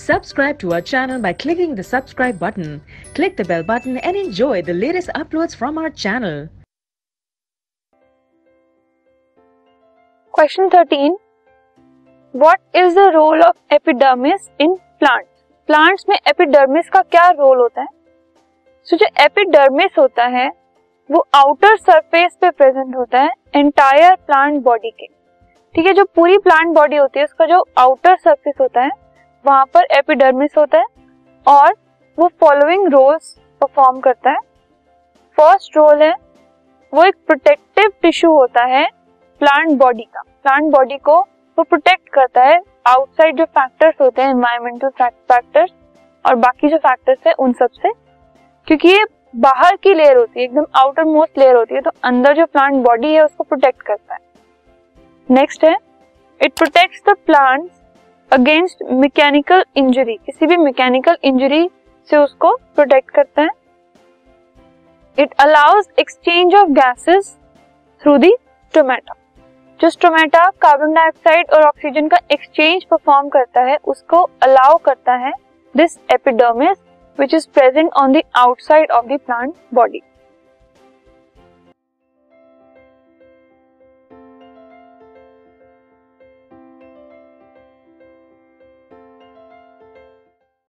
Subscribe to our channel by clicking the subscribe button. Click the bell button and enjoy the latest uploads from our channel. Question 13. What is the role of epidermis in plants? Plants में epidermis का क्या role होता है? So, जो epidermis होता है वो outer surface पे प्रेजेंट होता है एंटायर प्लांट बॉडी के. ठीक है, जो पूरी प्लांट बॉडी होती है उसका जो आउटर सरफेस होता है वहां पर एपिडर्मिस होता है और वो फॉलोइंग रोल्स परफॉर्म करता है. फर्स्ट रोल है वो एक प्रोटेक्टिव टिश्यू होता है प्लांट बॉडी का. प्लांट बॉडी को वो प्रोटेक्ट करता है आउटसाइड जो फैक्टर्स होते हैं एनवायरमेंटल फैक्टर्स और बाकी जो फैक्टर्स है उन सब से, क्योंकि ये बाहर की लेयर होती है, एकदम आउटर मोस्ट लेयर होती है, तो अंदर जो प्लांट बॉडी है उसको प्रोटेक्ट करता है. नेक्स्ट है it protects the plants against mechanical injury. किसी भी मैकेनिकल इंजरी से उसको प्रोटेक्ट करता है. It allows exchange of gases through the stomata. जो स्टोमेटा कार्बन डाइऑक्साइड और ऑक्सीजन का एक्सचेंज परफॉर्म करता है उसको अलाउ करता है this epidermis which is present on the outside of the plant body.